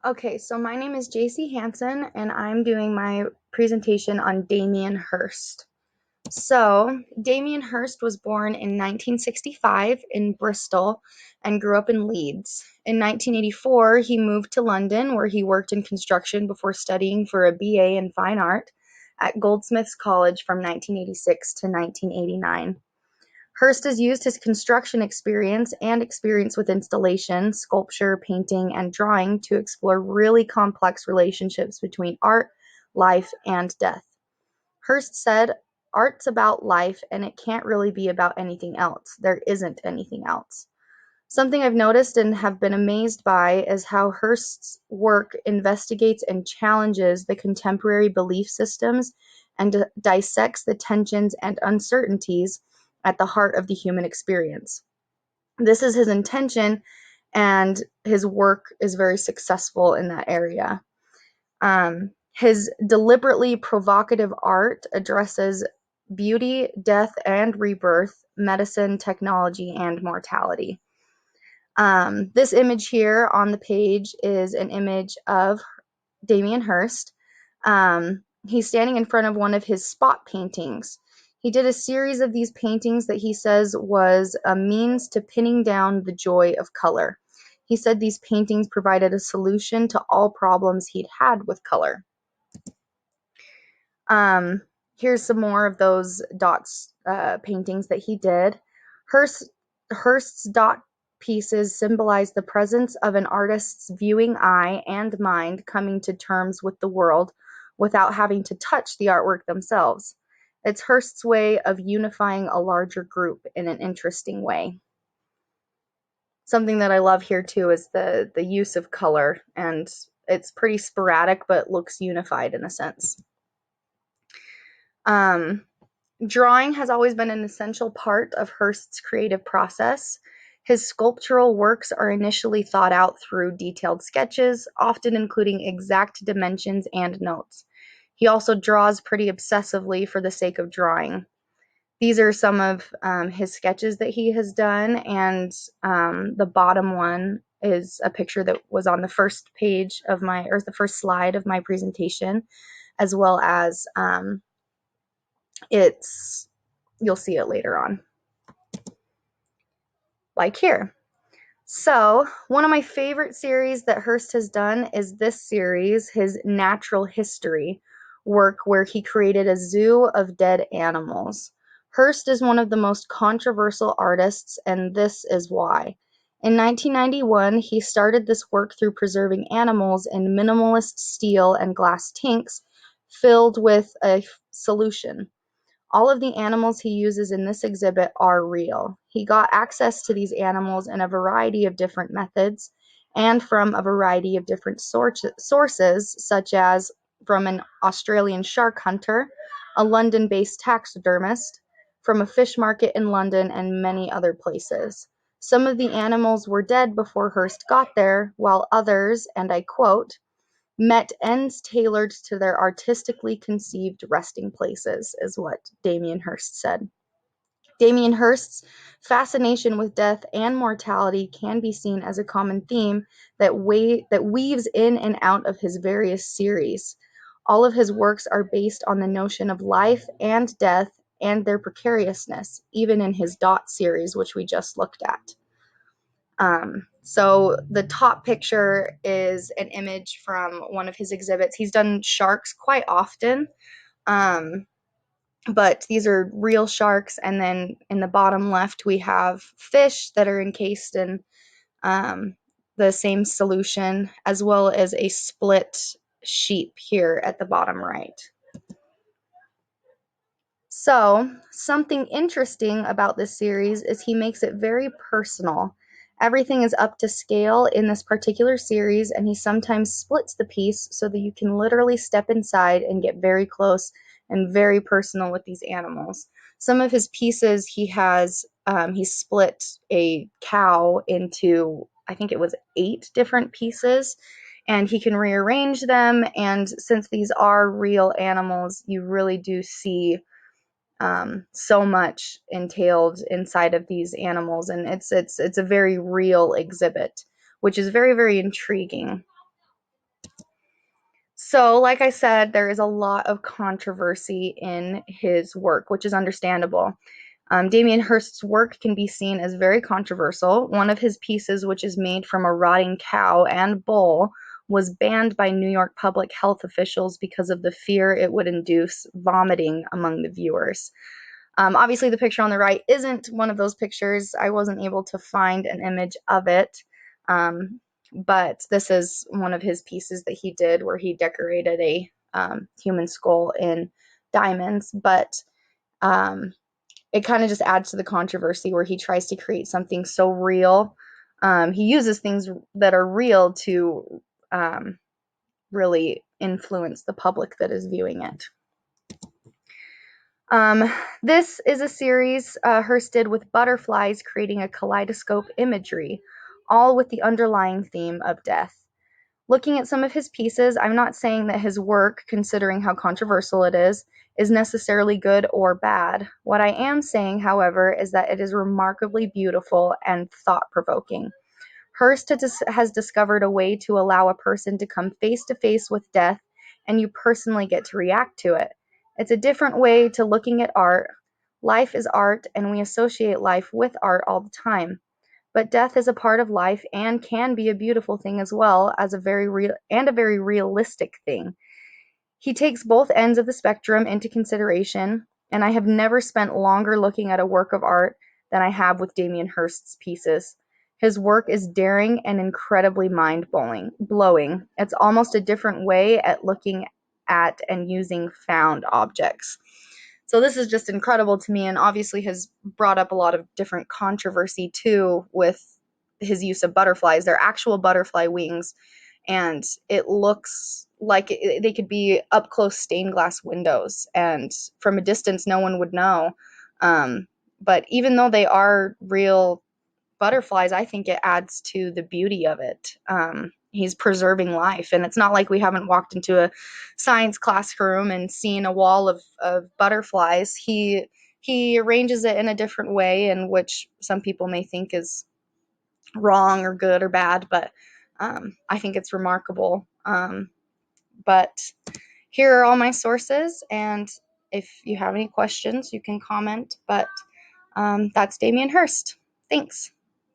Okay, so my name is Jaycie Hansen, and I'm doing my presentation on Damien Hirst. So, Damien Hirst was born in 1965 in Bristol and grew up in Leeds. In 1984, he moved to London, where he worked in construction before studying for a BA in fine art at Goldsmiths College from 1986 to 1989. Hirst has used his construction experience and experience with installation, sculpture, painting, and drawing to explore really complex relationships between art, life, and death. Hirst said, "Art's about life, and it can't really be about anything else. There isn't anything else." Something I've noticed and have been amazed by is how Hirst's work investigates and challenges the contemporary belief systems and dissects the tensions and uncertainties at the heart of the human experience. This is his intention, and his work is very successful in that area. His deliberately provocative art addresses beauty, death and rebirth, medicine, technology, and mortality. This image here on the page is an image of Damien Hirst. He's standing in front of one of his spot paintings. He did a series of these paintings that he says was a means to pinning down the joy of color. He said these paintings provided a solution to all problems he'd had with color. Here's some more of those dots paintings that he did. Hirst's dot pieces symbolize the presence of an artist's viewing eye and mind coming to terms with the world without having to touch the artwork themselves. It's Hirst's way of unifying a larger group in an interesting way. Something that I love here too is the use of color, and it's pretty sporadic but looks unified in a sense. Drawing has always been an essential part of Hirst's creative process. His sculptural works are initially thought out through detailed sketches, often including exact dimensions and notes. He also draws pretty obsessively for the sake of drawing. These are some of his sketches that he has done, and the bottom one is a picture that was on the first page of the first slide of my presentation, as well as you'll see it later on, like here. So, one of my favorite series that Hirst has done is this series, his natural history work, where he created a zoo of dead animals. Hirst is one of the most controversial artists, and this is why. In 1991, he started this work through preserving animals in minimalist steel and glass tanks filled with a solution. All of the animals he uses in this exhibit are real. He got access to these animals in a variety of different methods and from a variety of different sources, such as from an Australian shark hunter, a London-based taxidermist, from a fish market in London, and many other places. Some of the animals were dead before Hirst got there, while others, and I quote, met ends tailored to their artistically conceived resting places, is what Damien Hirst said. Damien Hirst's fascination with death and mortality can be seen as a common theme that weaves in and out of his various series. All of his works are based on the notion of life and death and their precariousness, even in his Dot series, which we just looked at. So the top picture is an image from one of his exhibits. He's done sharks quite often, but these are real sharks. And then in the bottom left, we have fish that are encased in the same solution, as well as a split sheep here at the bottom right. So, something interesting about this series is he makes it very personal. Everything is up to scale in this particular series, and he sometimes splits the piece so that you can literally step inside and get very close and very personal with these animals. Some of his pieces, he split a cow into, I think it was 8 different pieces, and he can rearrange them. And since these are real animals, you really do see so much entailed inside of these animals, and it's a very real exhibit, which is very, very intriguing. So, like I said, there is a lot of controversy in his work, which is understandable. Damien Hirst's work can be seen as very controversial. One of his pieces, which is made from a rotting cow and bull, was banned by New York public health officials because of the fear it would induce vomiting among the viewers. Obviously, the picture on the right isn't one of those pictures. I wasn't able to find an image of it. But this is one of his pieces that he did where he decorated a human skull in diamonds. But it kind of just adds to the controversy where he tries to create something so real. He uses things that are real to really influence the public that is viewing it. This is a series Hirst did with butterflies, creating a kaleidoscope imagery, all with the underlying theme of death. Looking at some of his pieces, I'm not saying that his work, considering how controversial it is necessarily good or bad. What I am saying, however, is that it is remarkably beautiful and thought-provoking. Hirst has discovered a way to allow a person to come face to face with death, and you personally get to react to it. It's a different way to looking at art. Life is art, and we associate life with art all the time. But death is a part of life and can be a beautiful thing as well as a very realistic thing. He takes both ends of the spectrum into consideration, and I have never spent longer looking at a work of art than I have with Damien Hirst's pieces. His work is daring and incredibly mind-blowing. It's almost a different way at looking at and using found objects. So this is just incredible to me, and obviously has brought up a lot of different controversy too with his use of butterflies. They're actual butterfly wings, and it looks like they could be up close stained glass windows, and from a distance no one would know. But even though they are real butterflies, I think it adds to the beauty of it. He's preserving life, and it's not like we haven't walked into a science classroom and seen a wall of butterflies. He arranges it in a different way, in which some people may think is wrong or good or bad, but I think it's remarkable. But here are all my sources, and if you have any questions, you can comment. But that's Damien Hirst. Thanks.